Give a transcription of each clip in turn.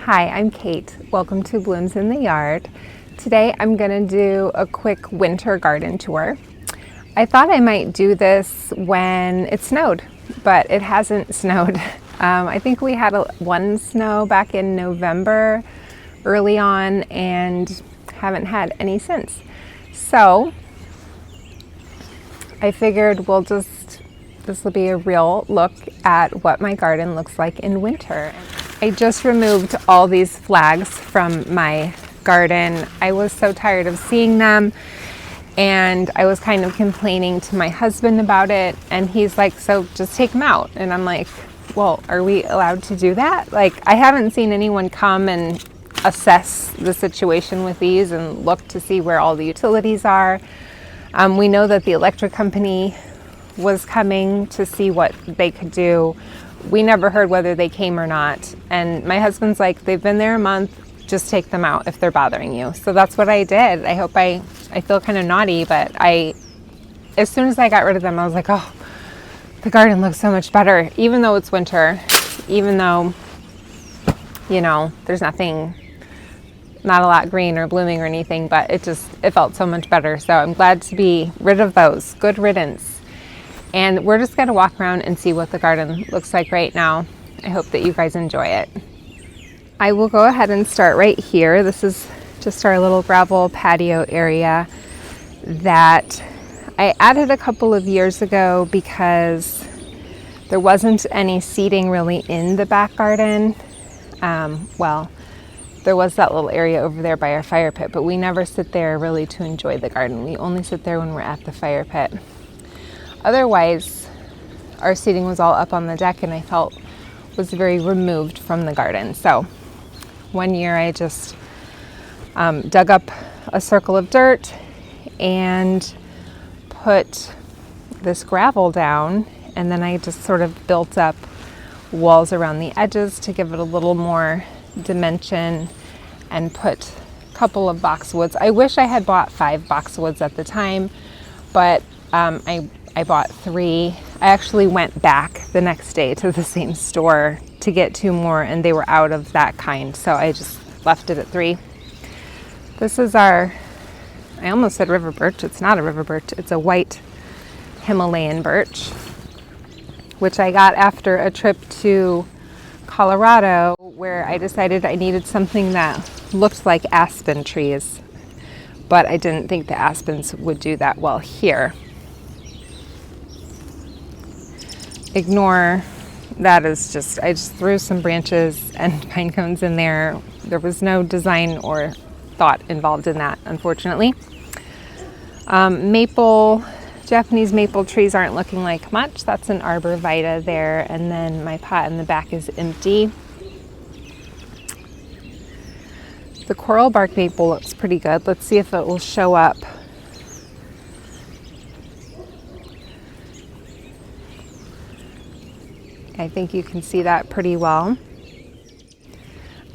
Hi, I'm Kate. Welcome to Blooms in the Yard. Today I'm going to do a quick winter garden tour. I thought I might do this when it snowed, but it hasn't snowed. I think we had one snow back in November early on and haven't had any since. So I figured this will be a real look at what my garden looks like in winter. I just removed all these flags from my garden. I was so tired of seeing them, and I was kind of complaining to my husband about it, and he's like, so just take them out. And I'm like, well, are we allowed to do that? Like, I haven't seen anyone come and assess the situation with these and look to see where all the utilities are. We know that the electric company was coming to see what they could do. We never heard whether they came or not. And my husband's like, they've been there a month, just take them out if they're bothering you. So that's what I did. I feel kind of naughty, but as soon as I got rid of them, I was like, oh, the garden looks so much better. Even though it's winter, even though, you know, there's not a lot green or blooming or anything, but it felt so much better. So I'm glad to be rid of those. Good riddance. And we're just going to walk around and see what the garden looks like right now. I hope that you guys enjoy it. I will go ahead and start right here. This is just our little gravel patio area that I added a couple of years ago because there wasn't any seating really in the back garden. Well, there was that little area over there by our fire pit, but we never sit there really to enjoy the garden. We only sit there when we're at the fire pit. Otherwise, our seating was all up on the deck, and I felt was very removed from the garden. So one year I just dug up a circle of dirt and put this gravel down, and then I just sort of built up walls around the edges to give it a little more dimension and put a couple of boxwoods. I wish I had bought 5 boxwoods at the time, but I bought 3. I actually went back the next day to the same store to get 2 more, and they were out of that kind, so I just left it at 3. This is I almost said river birch. It's not a river birch. It's a white Himalayan birch, which I got after a trip to Colorado where I decided I needed something that looked like aspen trees, but I didn't think the aspens would do that well here. Ignore that. I just threw some branches and pine cones in there. There was no design or thought involved in that, unfortunately. Japanese maple trees aren't looking like much. That's an Arborvitae there, and then my pot in the back is empty. The coral bark maple looks pretty good. Let's see if it will show up. I think you can see that pretty well.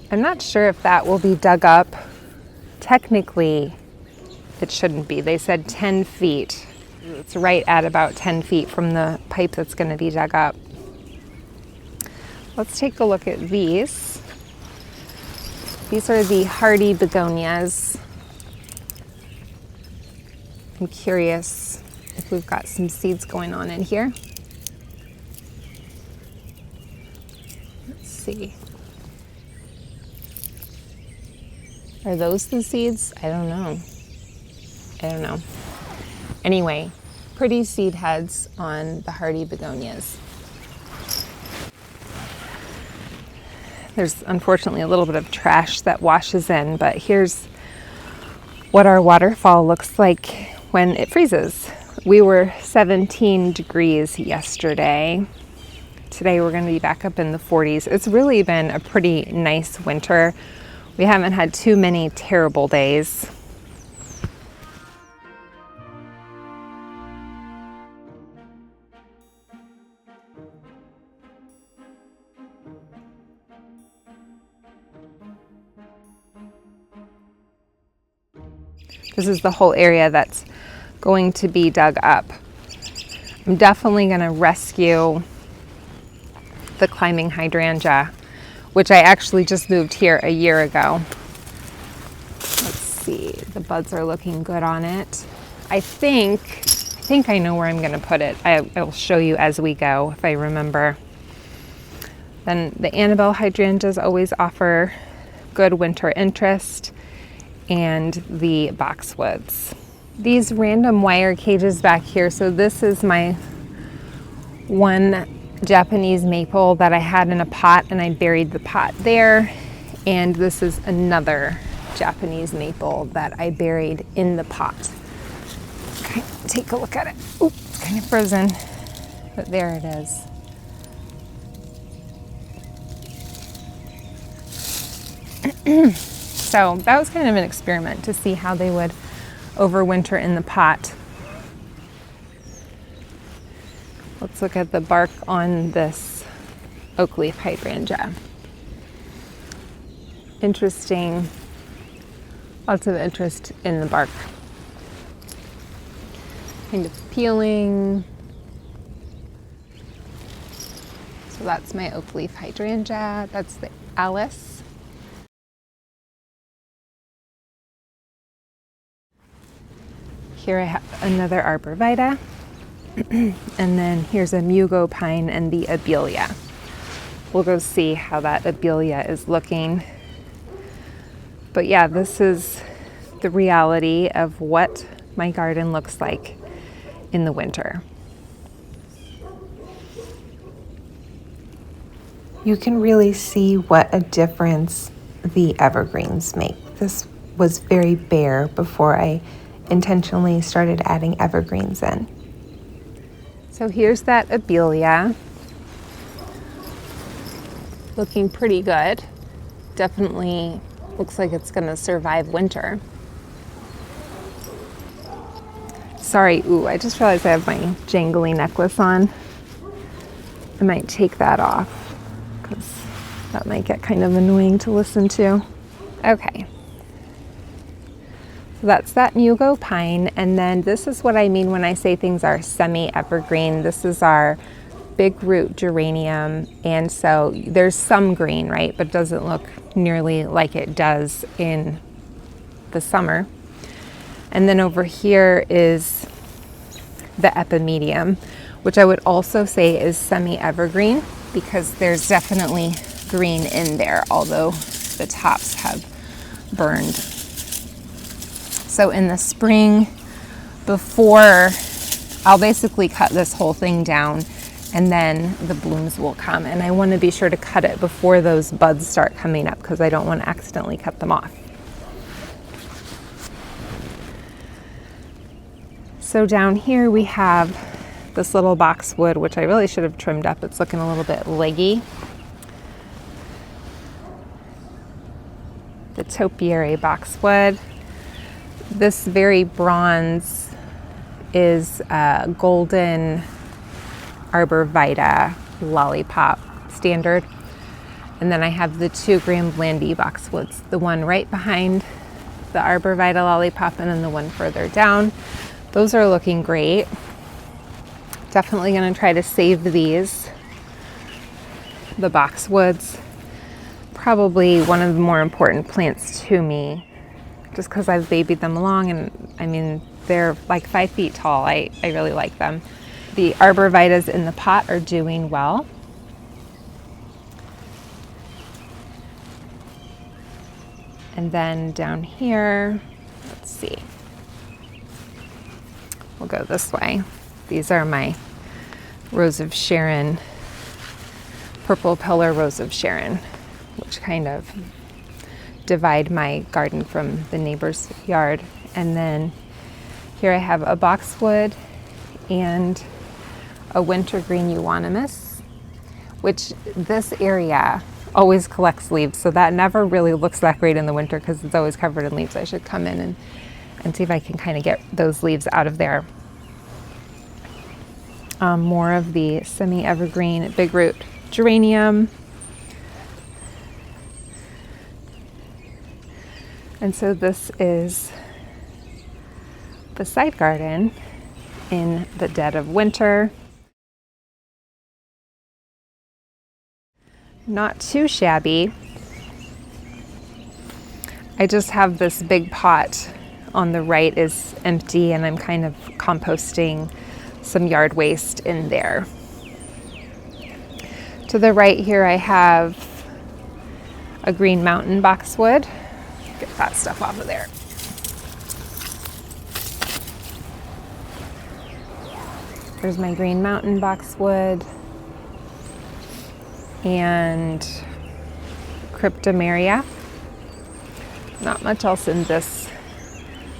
I'm not sure if that will be dug up. Technically, it shouldn't be. They said 10 feet. It's right at about 10 feet from the pipe that's going to be dug up. Let's take a look at these. These are the hardy begonias. I'm curious if we've got some seeds going on in here. See. Are those the seeds? I don't know. Anyway, pretty seed heads on the hardy begonias. There's unfortunately a little bit of trash that washes in, but here's what our waterfall looks like when it freezes. We were 17 degrees yesterday. Today we're going to be back up in the 40s. It's really been a pretty nice winter. We haven't had too many terrible days. This is the whole area that's going to be dug up. I'm definitely going to rescue the climbing hydrangea. which I actually just moved here a year ago. Let's see, the buds are looking good on it. I think I know where I'm going to put it. I will show you as we go if I remember. Then the Annabelle hydrangeas always offer good winter interest, and the Boxwoods. These random wire cages back here, so this is my one Japanese maple that I had in a pot and I buried the pot there, and this is another Japanese maple that I buried in the pot. Okay, take a look at it. Oops, it's kind of frozen, but there it is. So that was kind of an experiment to see how they would overwinter in the pot. Let's look at the bark on this Oakleaf hydrangea. Interesting, lots of interest in the bark. Kind of peeling. So that's my Oakleaf hydrangea. That's the Alice. Here I have another Arborvitae, and then here's a Mugo pine and the Abelia. We'll go see how that Abelia is looking. But yeah, this is the reality of what my garden looks like in the winter. You can really see what a difference the evergreens make. This was very bare before I intentionally started adding evergreens in. So here's that Abelia, looking pretty good. Definitely looks like it's gonna survive winter. Sorry, ooh, I just realized I have my jangly necklace on. I might take that off because that might get kind of annoying to listen to. Okay. So that's that Mugo pine, and then this is what I mean when I say things are semi-evergreen. This is our big root geranium, and so there's some green, right, but it doesn't look nearly like it does in the summer. And then over here is the epimedium, which I would also say is semi-evergreen because there's definitely green in there, although the tops have burned. So in the spring, before, I'll basically cut this whole thing down and then the blooms will come. And I want to be sure to cut it before those buds start coming up because I don't want to accidentally cut them off. So down here we have this little boxwood, which I really should have trimmed up. It's looking a little bit leggy. The topiary boxwood. This very bronze is golden Arborvitae lollipop standard. And then I have the 2 Grand Blandy boxwoods, the one right behind the Arborvitae lollipop and then the one further down. Those are looking great. Definitely going to try to save these. The boxwoods, probably one of the more important plants to me, just because I've babied them along, and I mean, they're like 5 feet tall. I really like them. The Arborvitaes in the pot are doing well. And then down here, let's see. We'll go this way. These are my Rose of Sharon, purple pillar Rose of Sharon, which kind of divide my garden from the neighbor's yard. And then here I have a boxwood and a wintergreen euonymus, which this area always collects leaves, so that never really looks that great in the winter because it's always covered in leaves. I should come in and see if I can kind of get those leaves out of there. More of the semi-evergreen big root geranium. And so this is the side garden in the dead of winter. not too shabby. I just have this big pot on the right is empty, and I'm kind of composting some yard waste in there. To the right here I have a green mountain boxwood. Get that stuff off of there. There's my green mountain boxwood and cryptomeria. Not much else in this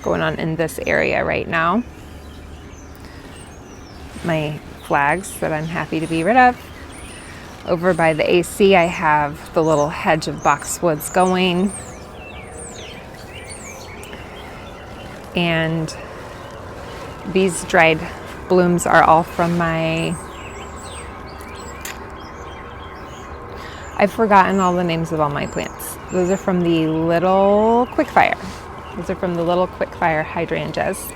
going on in this area right now. My flags that I'm happy to be rid of. Over by the AC I have the little hedge of boxwoods going. And these dried blooms are all from my, I've forgotten all the names of all my plants. Those are from the little Quickfire. Those are from the little Quickfire hydrangeas.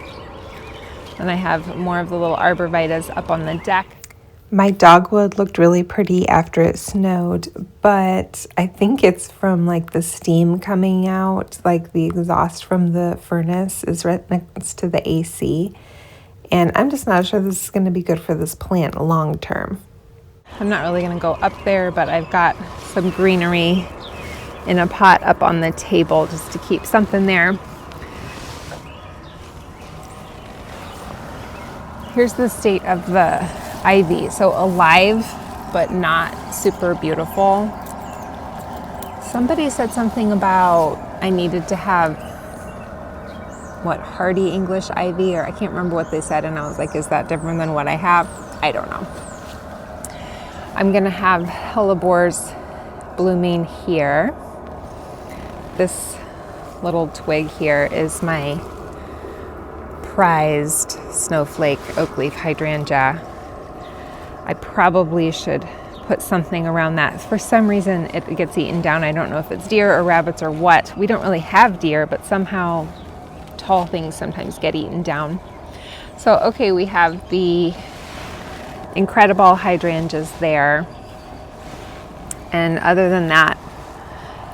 And I have more of the little arborvitaes up on the deck. My dogwood looked really pretty after it snowed, but I think it's from like the steam coming out, like the exhaust from the furnace is right next to the AC. And I'm just not sure this is going to be good for this plant long term. I'm not really going to go up there, but I've got some greenery in a pot up on the table just to keep something there. Here's the state of the ivy. So alive, but not super beautiful. Somebody said something about I needed to have hardy English ivy, or I can't remember what they said, and I was like, is that different than what I have? I don't know. I'm gonna have hellebores blooming here. This little twig here is my prized snowflake Oakleaf hydrangea. I probably should put something around that. For some reason it gets eaten down. I don't know if it's deer or rabbits or what. We don't really have deer, but somehow tall things sometimes get eaten down. So okay, we have the incredible hydrangeas there. And other than that,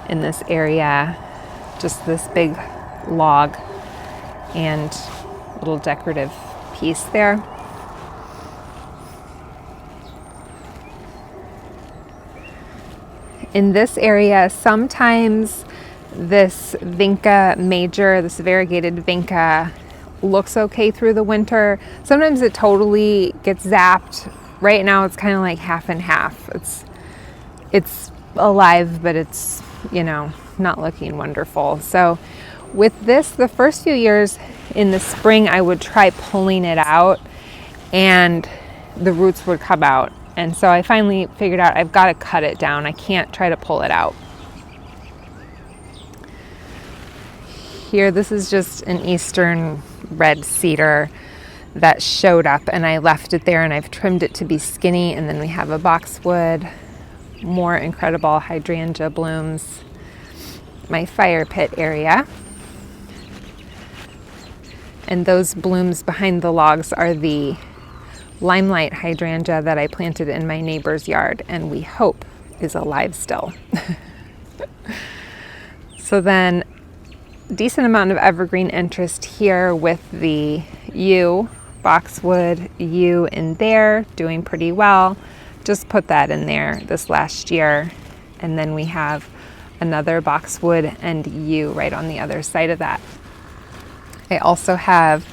in this area, just this big log and little decorative piece there. In this area, sometimes this vinca major, this variegated vinca, looks okay through the winter. Sometimes it totally gets zapped. Right now it's kind of like half and half. It's alive, but it's, not looking wonderful. So with this, the first few years in the spring, I would try pulling it out and the roots would come out. And so I finally figured out I've got to cut it down. I can't try to pull it out. Here, this is just an eastern red cedar that showed up, and I left it there and I've trimmed it to be skinny. And then we have a boxwood, more incredible hydrangea blooms, my fire pit area. And those blooms behind the logs are the limelight hydrangea that I planted in my neighbor's yard and we hope is alive still. So then decent amount of evergreen interest here with the yew, boxwood yew in there, doing pretty well. Just put that in there this last year. And then we have another boxwood and yew right on the other side of that. I also have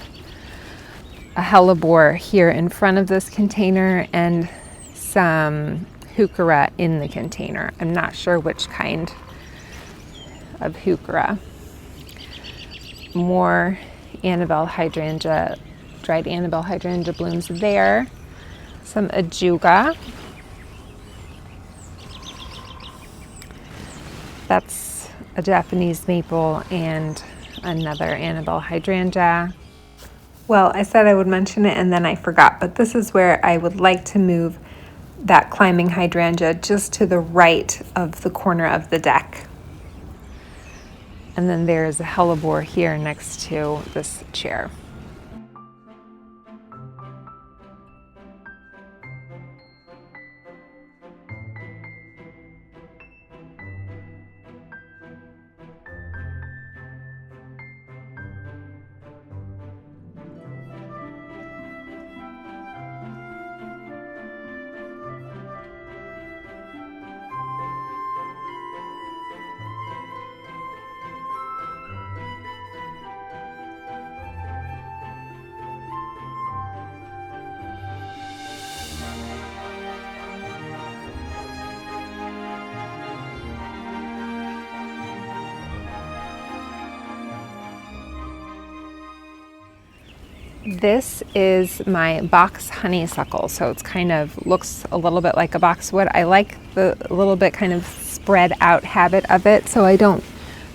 a hellebore here in front of this container and some heuchera in the container. I'm not sure which kind of heuchera. More Annabelle hydrangea, dried Annabelle hydrangea blooms there. Some ajuga. That's a Japanese maple and another Annabelle hydrangea. Well, I said I would mention it and then I forgot, but this is where I would like to move that climbing hydrangea just to the right of the corner of the deck. And then there's a hellebore here next to this chair. This is my box honeysuckle, so it's kind of looks a little bit like a boxwood. I like the little bit kind of spread out habit of it, so I don't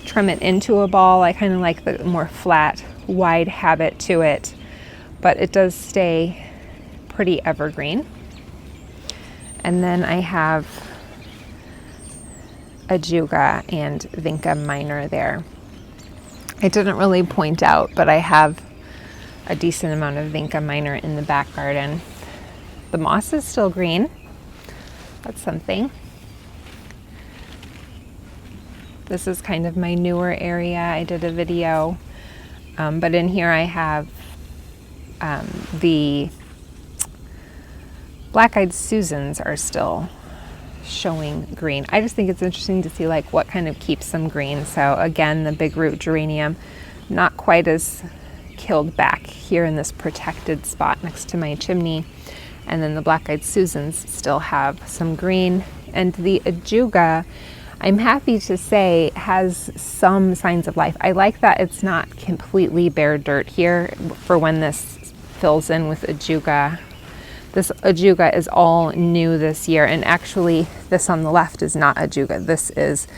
trim it into a ball. I kind of like the more flat, wide habit to it, but it does stay pretty evergreen. And then I have Ajuga and Vinca minor there. I didn't really point out, but I have a decent amount of Vinca minor in the back garden. The moss is still green. That's something. This is kind of my newer area. I did a video, but in here I have the black-eyed Susans are still showing green. I just think it's interesting to see like what kind of keeps them green. So again, the big root geranium, not quite as killed back here in this protected spot next to my chimney. And then the black-eyed Susans still have some green. And the Ajuga, I'm happy to say, has some signs of life. I like that it's not completely bare dirt here for when this fills in with Ajuga. This Ajuga is all new this year, and actually this on the left is not Ajuga. This is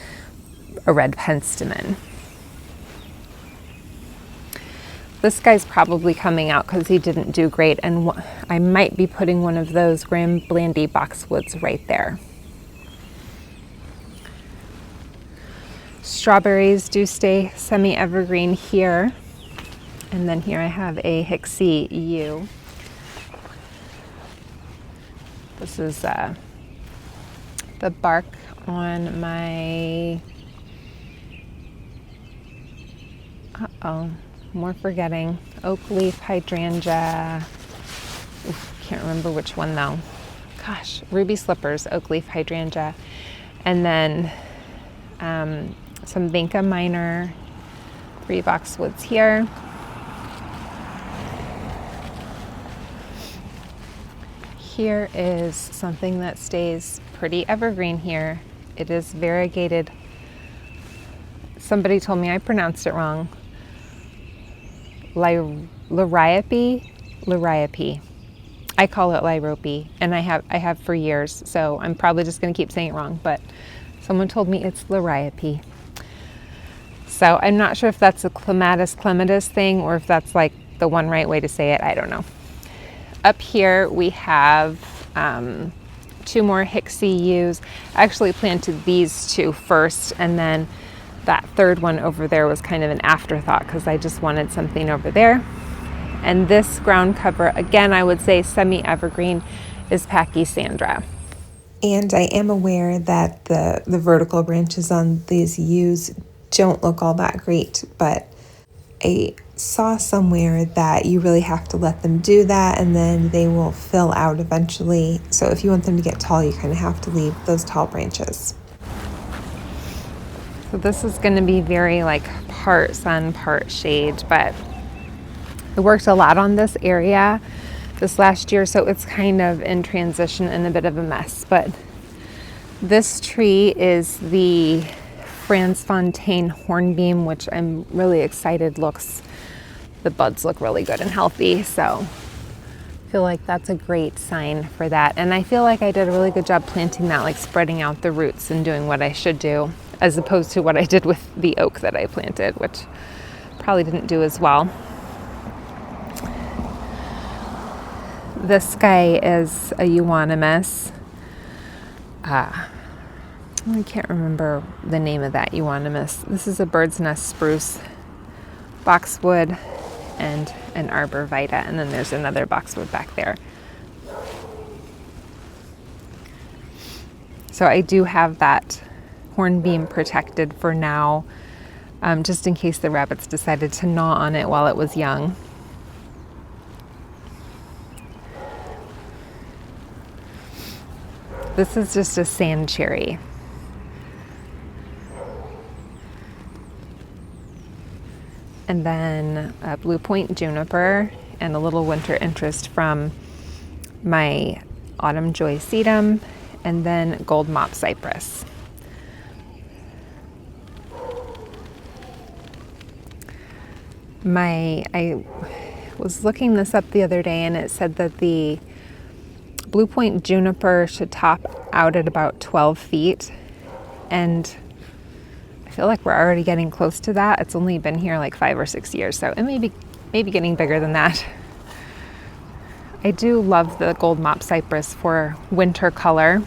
a red penstemon. This guy's probably coming out because he didn't do great, and I might be putting one of those Graham Blandy Boxwoods right there. Strawberries do stay semi-evergreen here, and then here I have a Hixie yew. This is the bark on my, more forgetting, Oakleaf Hydrangea. Oof, can't remember which one though. Gosh, Ruby Slippers, Oakleaf Hydrangea. And then some Vinca minor, 3 Boxwoods here. Here is something that stays pretty evergreen here. It is variegated. Somebody told me I pronounced it wrong. Liriope. I call it Liriope, and I have for years, so I'm probably just going to keep saying it wrong, but someone told me it's Liriope. So I'm not sure if that's a clematis thing or if that's like the one right way to say it. I don't know. Up here we have 2 more Hixie yews. I actually planted these 2 first, and then that 3rd one over there was kind of an afterthought because I just wanted something over there. And this ground cover, again, I would say semi-evergreen, is pachysandra. And I am aware that the vertical branches on these yews don't look all that great, but I saw somewhere that you really have to let them do that and then they will fill out eventually. So if you want them to get tall, you kind of have to leave those tall branches. So this is going to be very like part sun, part shade, but I worked a lot on this area this last year, so it's kind of in transition and a bit of a mess. But this tree is the Franz Fontaine hornbeam, which I'm really excited the buds look really good and healthy, so I feel like that's a great sign for that. And I feel like I did a really good job planting that, like spreading out the roots and doing what I should do, as opposed to what I did with the oak that I planted, which probably didn't do as well. This guy is a euonymus. I can't remember the name of that euonymus. This is a bird's nest spruce, boxwood, and an arborvitae, and then there's another boxwood back there. So I do have that hornbeam protected for now, just in case the rabbits decided to gnaw on it while it was young. This is just a sand cherry. And then a blue point juniper and a little winter interest from my autumn joy sedum, and then gold mop cypress. I was looking this up the other day, and it said that the Blue Point juniper should top out at about 12 feet. And I feel like we're already getting close to that. It's only been here like 5 or 6 years, so it may be getting bigger than that. I do love the gold mop cypress for winter color.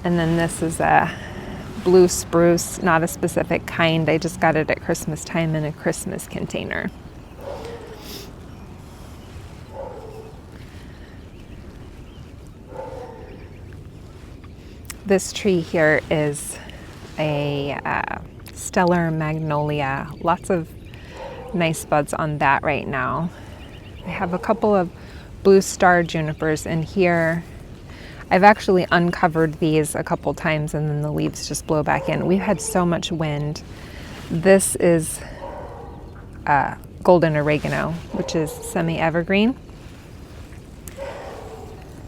And then this is a blue spruce, not a specific kind. I just got it at Christmas time in a Christmas container. This tree here is a stellar magnolia. Lots of nice buds on that right now. I have a couple of blue star junipers in here. I've actually uncovered these a couple times and then the leaves just blow back in. We've had so much wind. This is golden oregano, which is semi-evergreen.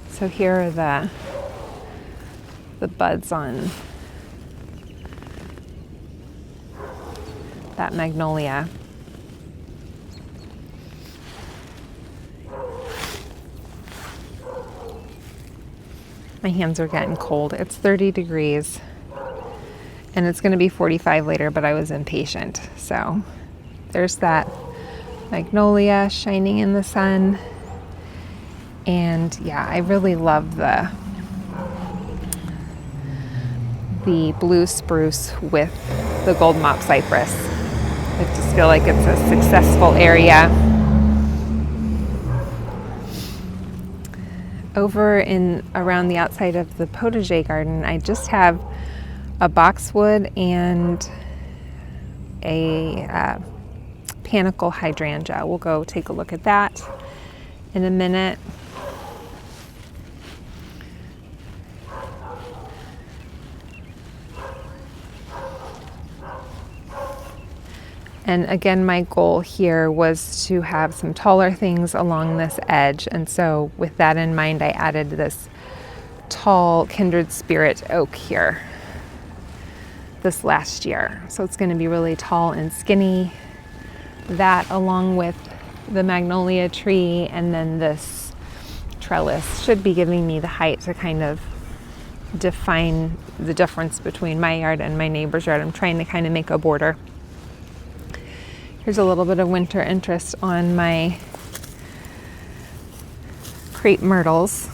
So here are the buds on that magnolia. My hands are getting cold. It's 30 degrees and it's going to be 45 later, but I was impatient. So there's that magnolia shining in the sun. And yeah, I really love the blue spruce with the gold mop cypress. I just feel like it's a successful area. Over in around the outside of the Potager garden, I just have a boxwood and a panicle hydrangea. We'll go take a look at that in a minute. And again, my goal here was to have some taller things along this edge. And so with that in mind, I added this tall kindred spirit oak here this last year. So it's going to be really tall and skinny. That along with the magnolia tree and then this trellis should be giving me the height to kind of define the difference between my yard and my neighbor's yard. I'm trying to kind of make a border. Here's a little bit of winter interest on my crepe myrtles.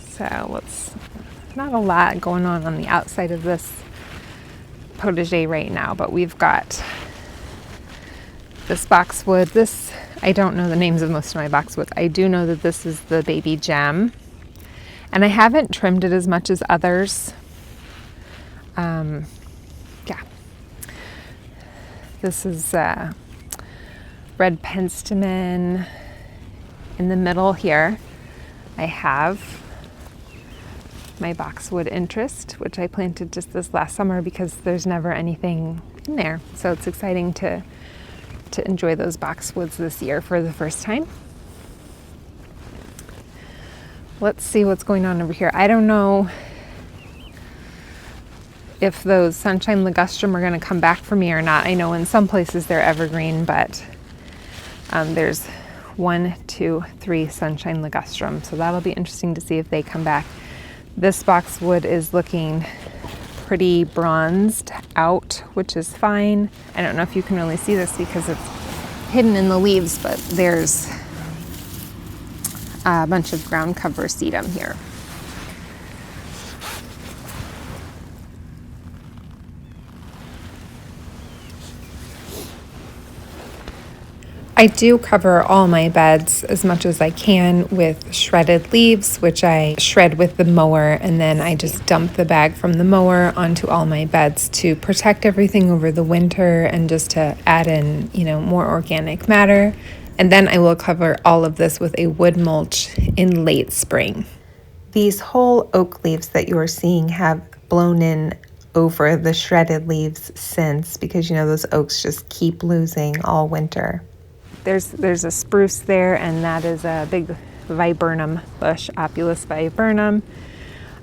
So not a lot going on the outside of this potager right now, but we've got this boxwood. This, I don't know the names of most of my boxwoods. I do know that this is the baby gem. And I haven't trimmed it as much as others. Yeah. This is red penstemon. In the middle here, I have my boxwood interest, which I planted just this last summer because there's never anything in there. So it's exciting to enjoy those boxwoods this year for the first time. Let's see what's going on over here. I don't know if those sunshine ligustrum are going to come back for me or not. I know in some places they're evergreen, but there's 1, 2, 3 sunshine ligustrum. So that'll be interesting to see if they come back. This boxwood is looking pretty bronzed out, which is fine. I don't know if you can really see this because it's hidden in the leaves, but there's a bunch of ground cover sedum here. I do cover all my beds as much as I can with shredded leaves, which I shred with the mower, and then I just dump the bag from the mower onto all my beds to protect everything over the winter and just to add in, more organic matter. And then I will cover all of this with a wood mulch in late spring. These whole oak leaves that you are seeing have blown in over the shredded leaves since, because those oaks just keep losing all winter. There's a spruce there, and that is a big viburnum bush, Opulus viburnum.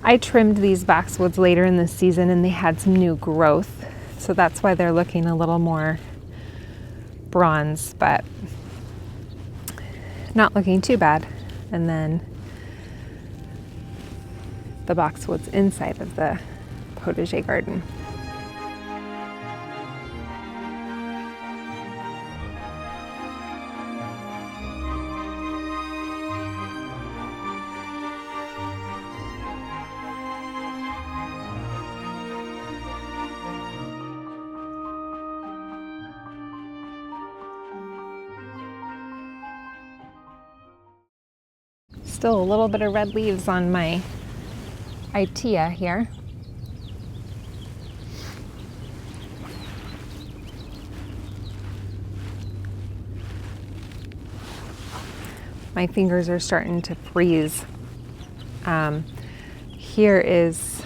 I trimmed these boxwoods later in the season and they had some new growth, so that's why they're looking a little more bronze, but not looking too bad. And then the boxwoods inside of the potager garden. Still a little bit of red leaves on my Itea here. My fingers are starting to freeze. Here is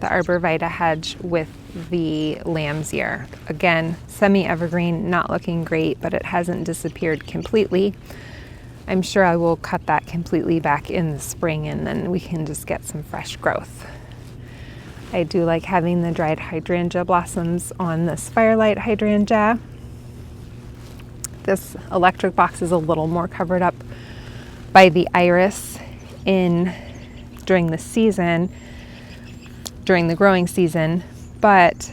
the Arborvitae Hedge with the lamb's ear. Again, semi-evergreen, not looking great, but it hasn't disappeared completely. I'm sure I will cut that completely back in the spring and then we can just get some fresh growth. I do like having the dried hydrangea blossoms on this firelight hydrangea. This electric box is a little more covered up by the iris during the season, during the growing season, but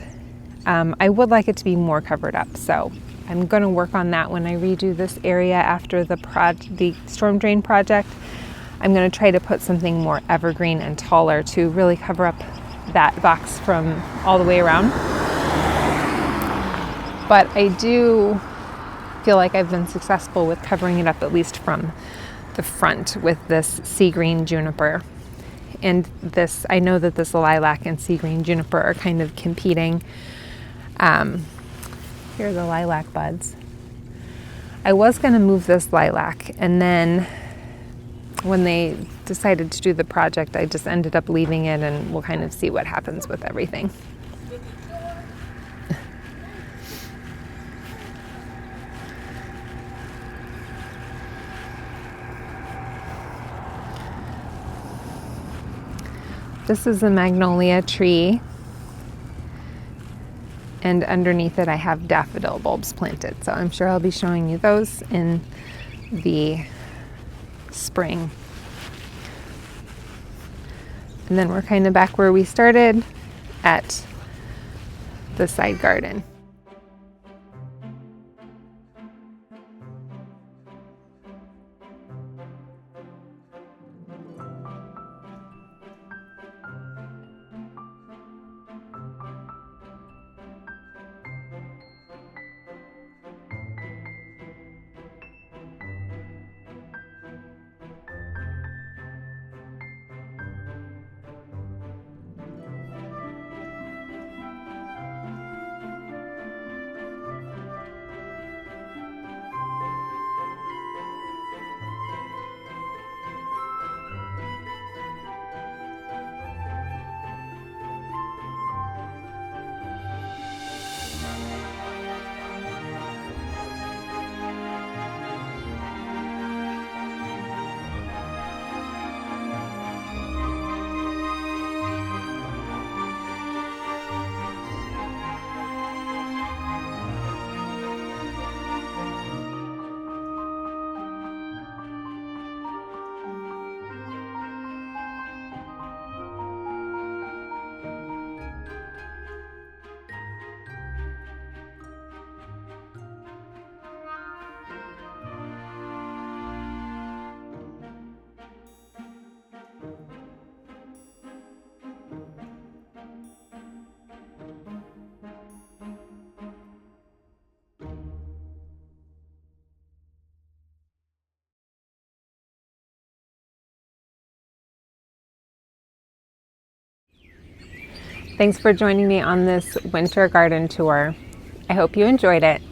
I would like it to be more covered up. So I'm going to work on that when I redo this area after the storm drain project. I'm going to try to put something more evergreen and taller to really cover up that box from all the way around. But I do feel like I've been successful with covering it up, at least from the front, with this sea green juniper. And this, I know that this lilac and sea green juniper are kind of competing. Here are the lilac buds. I was going to move this lilac, and then when they decided to do the project, I just ended up leaving it, and we'll kind of see what happens with everything. This is a magnolia tree, and underneath it I have daffodil bulbs planted, so I'm sure I'll be showing you those in the spring. And then we're kind of back where we started at the side garden. Thanks for joining me on this winter garden tour. I hope you enjoyed it.